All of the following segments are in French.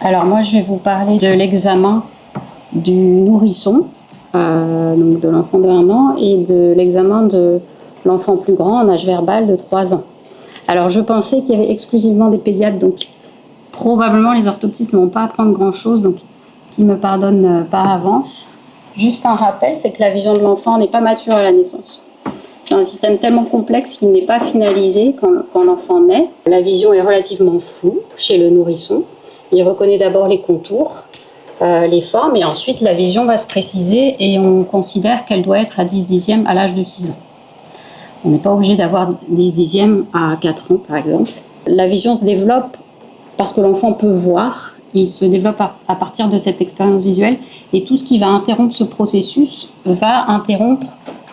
Alors moi, je vais vous parler de l'examen du nourrisson, donc de l'enfant de 1 an, et de l'examen de l'enfant plus grand en âge verbal de 3 ans. Alors je pensais qu'il y avait exclusivement des pédiatres, donc probablement les orthoptistes ne vont pas apprendre grand-chose, donc qu'ils me pardonnent par avance. Juste un rappel, c'est que la vision de l'enfant n'est pas mature à la naissance. C'est un système tellement complexe qu'il n'est pas finalisé quand l'enfant naît. La vision est relativement floue chez le nourrisson. Il reconnaît d'abord les contours, les formes, et ensuite la vision va se préciser et on considère qu'elle doit être à 10 dixièmes à l'âge de 6 ans. On n'est pas obligé d'avoir 10 dixièmes à 4 ans, par exemple. La vision se développe parce que l'enfant peut voir. Il se développe à partir de cette expérience visuelle et tout ce qui va interrompre ce processus va interrompre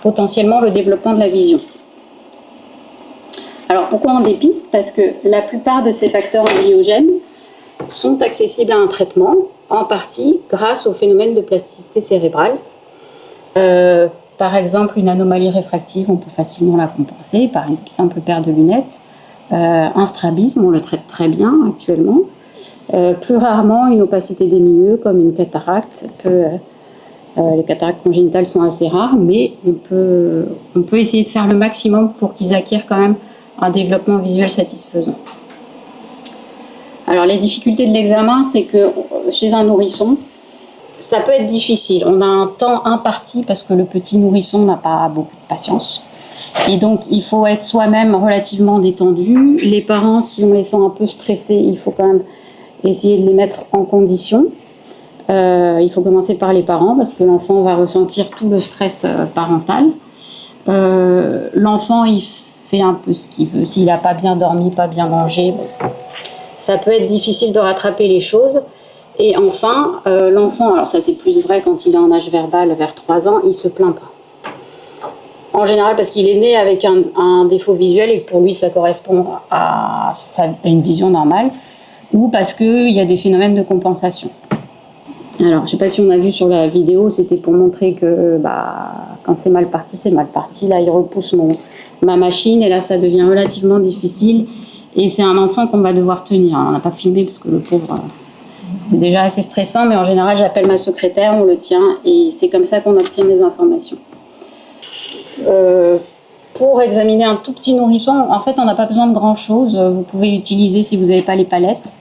potentiellement le développement de la vision. Alors pourquoi on dépiste? Parce que la plupart de ces facteurs embryogènes sont accessibles à un traitement, en partie grâce au phénomène de plasticité cérébrale. Par exemple, une anomalie réfractive, on peut facilement la compenser par une simple paire de lunettes. Un strabisme, on le traite très bien actuellement. Plus rarement, une opacité des milieux, comme une cataracte. Les cataractes congénitales sont assez rares, mais on peut essayer de faire le maximum pour qu'ils acquièrent quand même un développement visuel satisfaisant. Alors, les difficultés de l'examen, c'est que chez un nourrisson, ça peut être difficile. On a un temps imparti parce que le petit nourrisson n'a pas beaucoup de patience. Et donc, il faut être soi-même relativement détendu. Les parents, si on les sent un peu stressés, il faut quand même essayer de les mettre en condition. Il faut commencer par les parents parce que l'enfant va ressentir tout le stress parental. L'enfant, il fait un peu ce qu'il veut. S'il n'a pas bien dormi, pas bien mangé, ça peut être difficile de rattraper les choses. Et enfin, l'enfant, alors ça c'est plus vrai quand il est en âge verbal vers 3 ans, il ne se plaint pas. En général parce qu'il est né avec un défaut visuel et que pour lui ça correspond à une vision normale, ou parce qu'il y a des phénomènes de compensation. Alors, je ne sais pas si on a vu sur la vidéo, c'était pour montrer que quand c'est mal parti, c'est mal parti. Là, il repousse ma machine et là, ça devient relativement difficile. Et c'est un enfant qu'on va devoir tenir. Alors, on n'a pas filmé parce que le pauvre, c'est déjà assez stressant, mais en général, j'appelle ma secrétaire, on le tient et c'est comme ça qu'on obtient les informations. Pour examiner un tout petit nourrisson, en fait, on n'a pas besoin de grand-chose. Vous pouvez utiliser, si vous n'avez pas les palettes,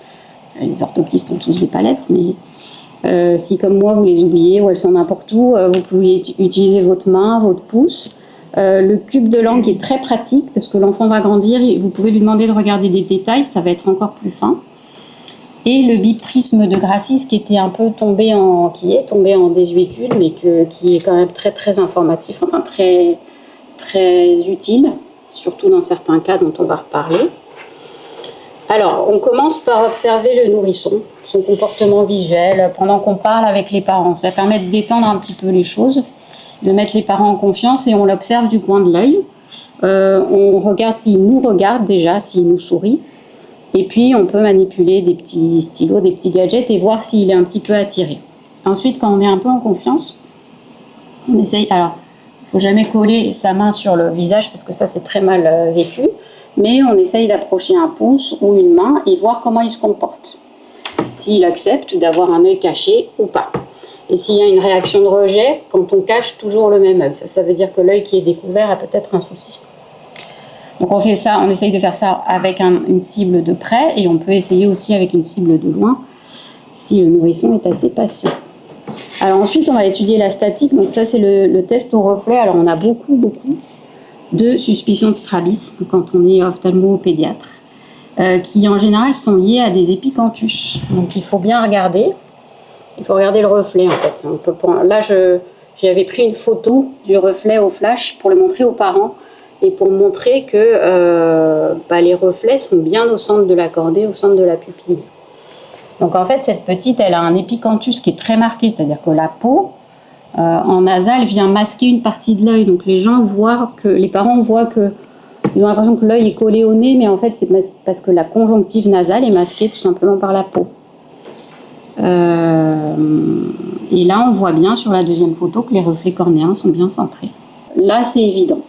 les orthoptistes ont tous des palettes, mais si comme moi vous les oubliez ou elles sont n'importe où, vous pouvez utiliser votre main, votre pouce. Le cube de langue est très pratique parce que l'enfant va grandir et vous pouvez lui demander de regarder des détails, ça va être encore plus fin. Et le biprisme de Grassis qui est tombé en désuétude, mais qui est quand même très très informatif, enfin très très utile, surtout dans certains cas dont on va reparler. Alors, on commence par observer le nourrisson, son comportement visuel, pendant qu'on parle avec les parents. Ça permet de détendre un petit peu les choses, de mettre les parents en confiance et on l'observe du coin de l'œil. On regarde s'il nous regarde déjà, s'il nous sourit. Et puis, on peut manipuler des petits stylos, des petits gadgets et voir s'il est un petit peu attiré. Ensuite, quand on est un peu en confiance, on essaye... Alors, il ne faut jamais coller sa main sur le visage parce que ça, c'est très mal vécu. Mais on essaye d'approcher un pouce ou une main et voir comment il se comporte. S'il accepte d'avoir un œil caché ou pas. Et s'il y a une réaction de rejet, quand on cache toujours le même œil. Ça veut dire que l'œil qui est découvert a peut-être un souci. Donc on fait ça, on essaye de faire ça avec une cible de près et on peut essayer aussi avec une cible de loin si le nourrisson est assez patient. Alors ensuite, on va étudier la statique. Donc ça, c'est le test au reflet. Alors on a beaucoup de suspicions de strabisme quand on est ophtalmo-pédiatre, qui en général sont liées à des épicanthus. Donc il faut bien regarder. Il faut regarder le reflet en fait. Là, j'avais pris une photo du reflet au flash pour le montrer aux parents et pour montrer que les reflets sont bien au centre de la cordée, au centre de la pupille. Donc en fait, cette petite, elle a un épicanthus qui est très marqué, c'est-à-dire que la peau en nasal vient masquer une partie de l'œil. Donc les parents voient que ils ont l'impression que l'œil est collé au nez, mais en fait c'est parce que la conjonctive nasale est masquée tout simplement par la peau. Et là, on voit bien sur la deuxième photo que les reflets cornéens sont bien centrés. Là, c'est évident.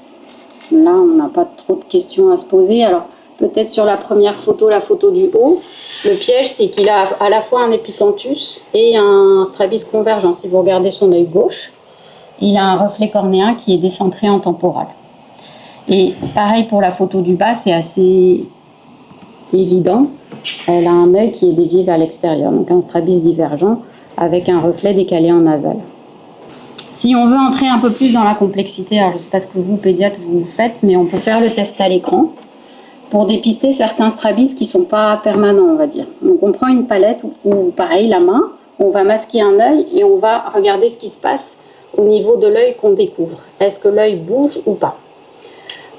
Là, on n'a pas trop de questions à se poser. Alors, peut-être sur la première photo, la photo du haut, Le piège, c'est qu'il a à la fois un épicanthus et un strabisme convergent. Si vous regardez son œil gauche, il a un reflet cornéen qui est décentré en temporal. Et pareil pour la photo du bas, c'est assez évident. Elle a un œil qui est dévié vers l'extérieur, donc un strabisme divergent avec un reflet décalé en nasal. Si on veut entrer un peu plus dans la complexité, alors je ne sais pas ce que vous, pédiatre, vous faites, mais on peut faire le test à l'écran pour dépister certains strabismes qui ne sont pas permanents, on va dire. Donc on prend une palette ou pareil, la main, on va masquer un œil et on va regarder ce qui se passe au niveau de l'œil qu'on découvre. Est-ce que l'œil bouge ou pas?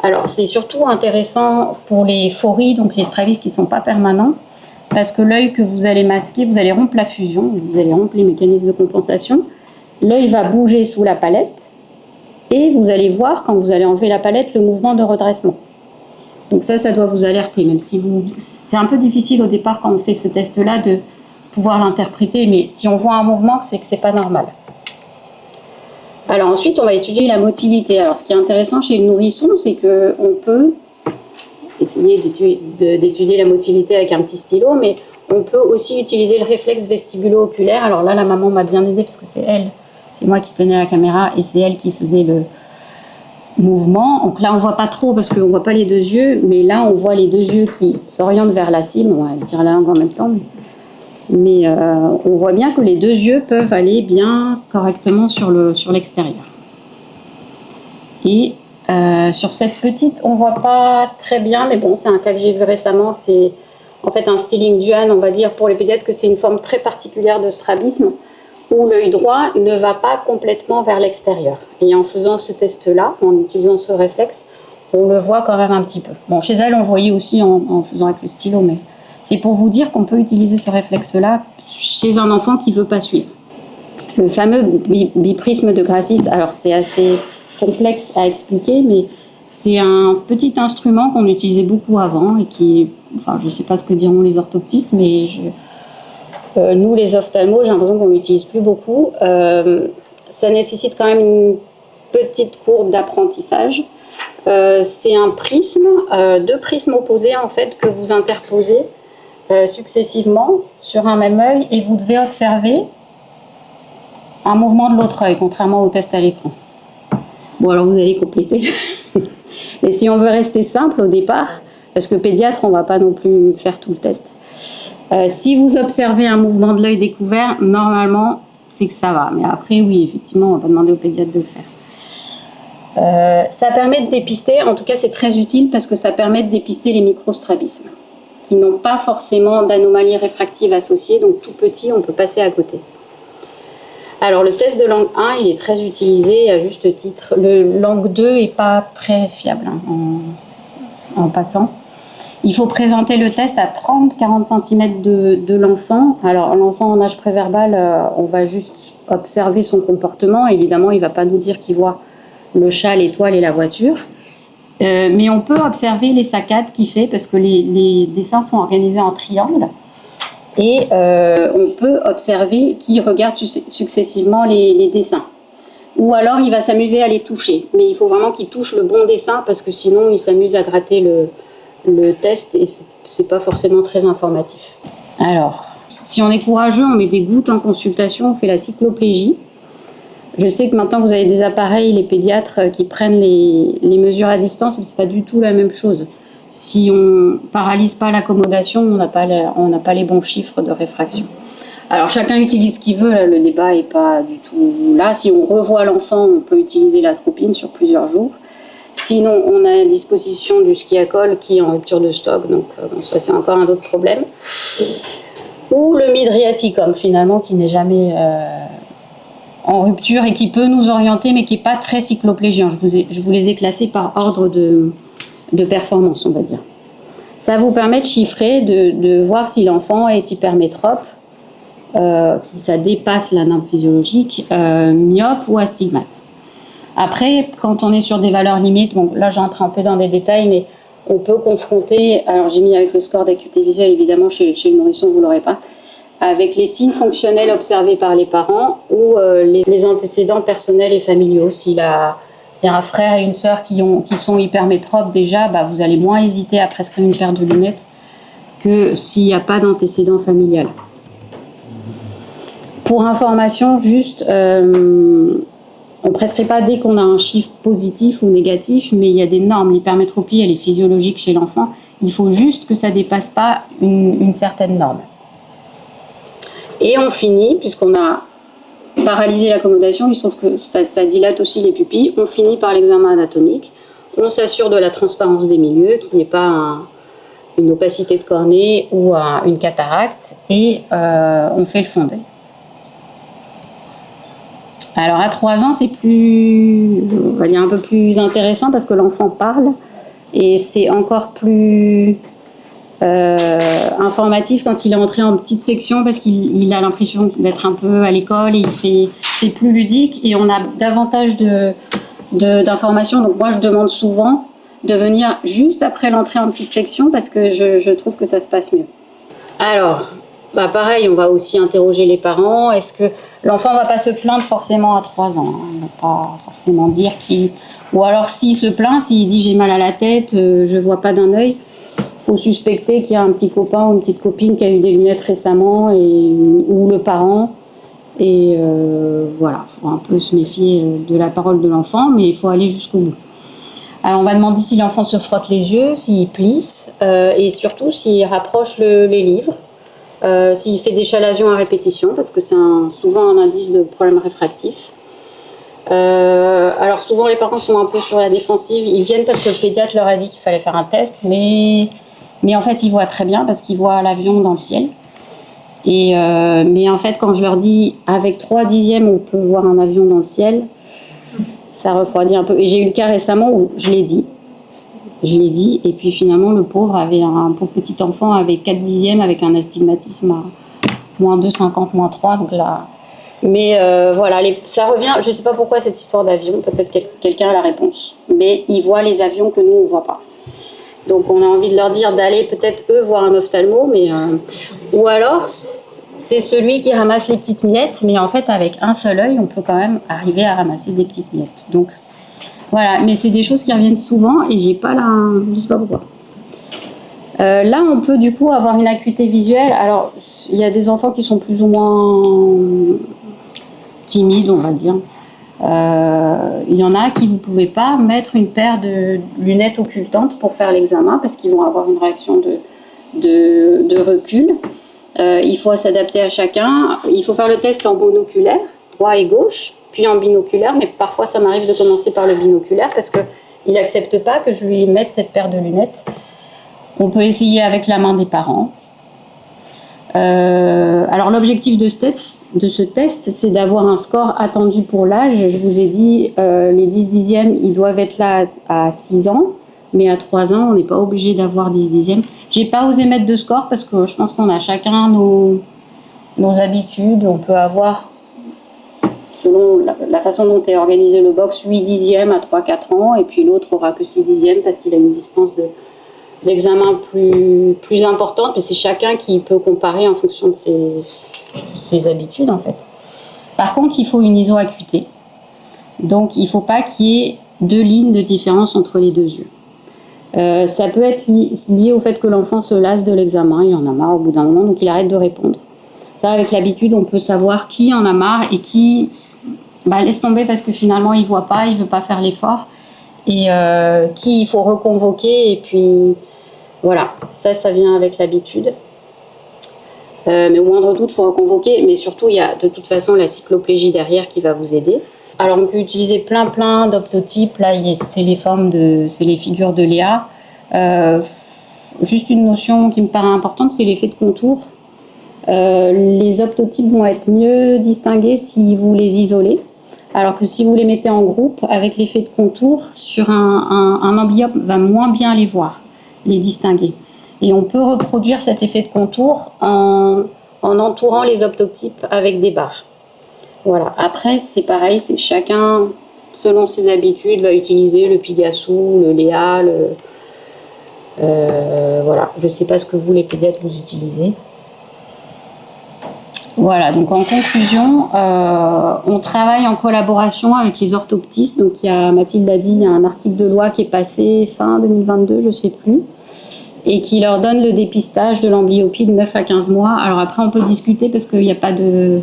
Alors c'est surtout intéressant pour les phories, donc les strabismes qui ne sont pas permanents, parce que l'œil que vous allez masquer, vous allez rompre la fusion, vous allez rompre les mécanismes de compensation. L'œil va bouger sous la palette et vous allez voir, quand vous allez enlever la palette, le mouvement de redressement. Donc ça doit vous alerter, même si c'est un peu difficile au départ quand on fait ce test-là de pouvoir l'interpréter, mais si on voit un mouvement, c'est que c'est pas normal. Alors ensuite, on va étudier la motilité. Alors ce qui est intéressant chez le nourrisson, c'est qu'on peut essayer d'étudier la motilité avec un petit stylo, mais on peut aussi utiliser le réflexe vestibulo-oculaire. Alors là, la maman m'a bien aidée parce que c'est moi qui tenais la caméra et c'est elle qui faisait le mouvement. Donc là, on voit pas trop parce qu'on voit pas les deux yeux, mais là, on voit les deux yeux qui s'orientent vers la cible. On va tirer la langue en même temps, mais on voit bien que les deux yeux peuvent aller bien correctement sur l'extérieur. Et sur cette petite, on voit pas très bien, mais bon, c'est un cas que j'ai vu récemment. C'est en fait un Stilling Duan, on va dire pour les pédiatres que c'est une forme très particulière de strabisme, où l'œil droit ne va pas complètement vers l'extérieur. Et en faisant ce test-là, en utilisant ce réflexe, on le voit quand même un petit peu. Bon, chez elle, on le voyait aussi en faisant avec le stylo, mais c'est pour vous dire qu'on peut utiliser ce réflexe-là chez un enfant qui ne veut pas suivre. Le fameux biprisme de Grassis, alors c'est assez complexe à expliquer, mais c'est un petit instrument qu'on utilisait beaucoup avant et qui, enfin, je ne sais pas ce que diront les orthoptistes, mais nous, les ophtalmos, j'ai l'impression qu'on ne l'utilise plus beaucoup. Ça nécessite quand même une petite courbe d'apprentissage. C'est un prisme, deux prismes opposés en fait que vous interposez successivement sur un même œil et vous devez observer un mouvement de l'autre œil, contrairement au test à l'écran. Bon, alors vous allez compléter. Mais si on veut rester simple au départ, parce que pédiatre, on ne va pas non plus faire tout le test. Si vous observez un mouvement de l'œil découvert, normalement, c'est que ça va. Mais après, oui, effectivement, on ne va pas demander au pédiatre de le faire. Ça permet de dépister, en tout cas c'est très utile parce que ça permet de dépister les microstrabismes qui n'ont pas forcément d'anomalies réfractives associées, donc tout petit, on peut passer à côté. Alors le test de langue 1, il est très utilisé à juste titre. Le langue 2 n'est pas très fiable en passant. Il faut présenter le test à 30-40 cm de l'enfant. Alors l'enfant en âge préverbal, on va juste observer son comportement. Évidemment, il ne va pas nous dire qu'il voit le chat, l'étoile et la voiture. Mais on peut observer les saccades qu'il fait parce que les dessins sont organisés en triangle. Et on peut observer qu'il regarde successivement les dessins. Ou alors il va s'amuser à les toucher. Mais il faut vraiment qu'il touche le bon dessin parce que sinon il s'amuse à gratter le test et c'est pas forcément très informatif. Alors, si on est courageux, on met des gouttes en consultation, on fait la cycloplégie. Je sais que maintenant vous avez des appareils, les pédiatres, qui prennent les mesures à distance, mais c'est pas du tout la même chose. Si on paralyse pas l'accommodation, on n'a pas les bons chiffres de réfraction. Alors chacun utilise ce qu'il veut, là, le débat n'est pas du tout là. Si on revoit l'enfant, on peut utiliser l'atropine sur plusieurs jours. Sinon, on a à disposition du Skiacol qui est en rupture de stock, donc bon, ça c'est encore un autre problème. Ou le Midriaticum finalement qui n'est jamais en rupture et qui peut nous orienter mais qui n'est pas très cycloplégiant. Je vous les ai classés par ordre de performance, on va dire. Ça vous permet de chiffrer, de voir si l'enfant est hypermétrope, si ça dépasse la norme physiologique, myope ou astigmate. Après, quand on est sur des valeurs limites, bon, là j'ai entré un peu dans des détails, mais on peut confronter, alors j'ai mis avec le score d'acuité visuelle, évidemment chez le nourrisson vous ne l'aurez pas, avec les signes fonctionnels observés par les parents ou les antécédents personnels et familiaux. S'il y a un frère et une sœur qui sont hypermétropes déjà, bah, vous allez moins hésiter à prescrire une paire de lunettes que s'il n'y a pas d'antécédent familial. Pour information, juste, on ne prescrit pas dès qu'on a un chiffre positif ou négatif, mais il y a des normes. L'hypermétropie, elle est physiologique chez l'enfant. Il faut juste que ça ne dépasse pas une certaine norme. Et on finit, puisqu'on a paralysé l'accommodation, il se trouve que ça dilate aussi les pupilles, on finit par l'examen anatomique. On s'assure de la transparence des milieux, qu'il n'y ait pas une opacité de cornée ou une cataracte, et on fait le fond d'œil. Alors à 3 ans, c'est plus, on va dire un peu plus intéressant parce que l'enfant parle et c'est encore plus informatif quand il est entré en petite section parce qu'il a l'impression d'être un peu à l'école et c'est plus ludique et on a davantage d'informations. Donc moi, je demande souvent de venir juste après l'entrée en petite section parce que je trouve que ça se passe mieux. Alors, pareil, on va aussi interroger les parents. Est-ce que l'enfant ne va pas se plaindre forcément à 3 ans, hein. Il ne va pas forcément dire qu'il... Ou alors s'il se plaint, s'il dit j'ai mal à la tête, je ne vois pas d'un œil, il faut suspecter qu'il y a un petit copain ou une petite copine qui a eu des lunettes récemment ou le parent. Et voilà, il faut un peu se méfier de la parole de l'enfant, mais il faut aller jusqu'au bout. Alors on va demander si l'enfant se frotte les yeux, s'il plisse, et surtout s'il rapproche les livres. S'il fait des chalazions à répétition, parce que c'est souvent un indice de problème réfractif. Alors souvent les parents sont un peu sur la défensive, ils viennent parce que le pédiatre leur a dit qu'il fallait faire un test, mais en fait ils voient très bien parce qu'ils voient l'avion dans le ciel. Mais en fait quand je leur dis avec 3/10 on peut voir un avion dans le ciel, ça refroidit un peu. Et j'ai eu le cas récemment où je l'ai dit, et puis finalement le pauvre petit enfant avait 4/10 avec un astigmatisme à -2,50, -3, donc là... Mais voilà, ça revient, je ne sais pas pourquoi cette histoire d'avion, peut-être quelqu'un a la réponse, mais ils voient les avions que nous on ne voit pas. Donc on a envie de leur dire d'aller peut-être eux voir un ophtalmo, mais ou alors c'est celui qui ramasse les petites miettes, mais en fait avec un seul œil on peut quand même arriver à ramasser des petites miettes. Donc voilà, mais c'est des choses qui reviennent souvent et je sais pas pourquoi. Là, on peut du coup avoir une acuité visuelle. Alors, il y a des enfants qui sont plus ou moins timides, on va dire. Il y en a qui vous pouvez pas mettre une paire de lunettes occultantes pour faire l'examen parce qu'ils vont avoir une réaction de recul. Il faut s'adapter à chacun. Il faut faire le test en monoculaire, droit et gauche, puis en binoculaire. Mais parfois, ça m'arrive de commencer par le binoculaire parce qu'il n'accepte pas que je lui mette cette paire de lunettes. On peut essayer avec la main des parents. Alors l'objectif de ce test, c'est d'avoir un score attendu pour l'âge. Je vous ai dit, les 10/10, ils doivent être là à 6 ans, mais à 3 ans, on n'est pas obligé d'avoir 10/10. J'ai pas osé mettre de score parce que je pense qu'on a chacun nos habitudes. On peut avoir, selon la façon dont est organisé le box, 8/10 à 3-4 ans, et puis l'autre aura que 6/10 parce qu'il a une distance d'examen plus importante, mais c'est chacun qui peut comparer en fonction de ses habitudes en fait. Par contre, il faut une iso-acuité. Donc il ne faut pas qu'il y ait 2 lignes de différence entre les 2 yeux. Ça peut être lié au fait que l'enfant se lasse de l'examen, il en a marre au bout d'un moment, donc il arrête de répondre. Ça, avec l'habitude, on peut savoir qui en a marre et qui laisse tomber parce que finalement il ne voit pas, il ne veut pas faire l'effort, et qui il faut reconvoquer, et puis voilà, ça vient avec l'habitude. Mais au moindre doute, il faut reconvoquer. Mais surtout, il y a de toute façon la cycloplégie derrière qui va vous aider. Alors, on peut utiliser plein d'optotypes. Là, c'est les figures de Léa. Juste une notion qui me paraît importante, c'est l'effet de contour. Les optotypes vont être mieux distingués si vous les isolez. Alors que si vous les mettez en groupe, avec l'effet de contour, sur un amblyopes va moins bien les voir, les distinguer. Et on peut reproduire cet effet de contour en entourant les optotypes avec des barres. Voilà. Après, c'est pareil, c'est chacun, selon ses habitudes, va utiliser le Pigassou, le Léa, voilà. Je ne sais pas ce que vous, les pédiatres, vous utilisez. Voilà, donc en conclusion, on travaille en collaboration avec les orthoptistes. Donc Mathilde a dit, il y a un article de loi qui est passé fin 2022, je ne sais plus. et qui leur donne le dépistage de l'amblyopie de 9 à 15 mois. Alors après, on peut discuter parce qu'il n'y a pas de...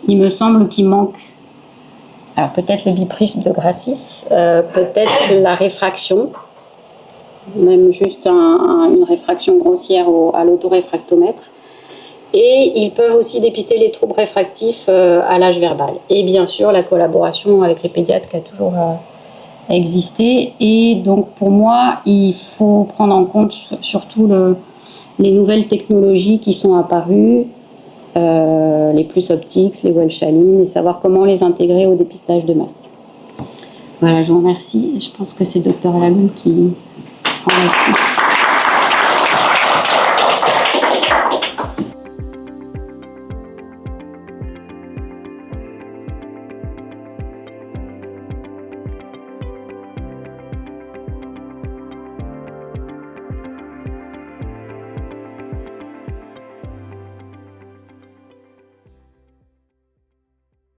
Il me semble qu'il manque... Alors peut-être le biprisme de Grassis, peut-être la réfraction, même juste une réfraction grossière à l'autoréfractomètre. Et ils peuvent aussi dépister les troubles réfractifs à l'âge verbal. Et bien sûr, la collaboration avec les pédiatres qui a toujours existé. Et donc, pour moi, il faut prendre en compte surtout les nouvelles technologies qui sont apparues, les plus optiques, les Welch-Allyn, et savoir comment les intégrer au dépistage de masse. Voilà, je vous remercie. Je pense que c'est le docteur Laloum qui prend la suite.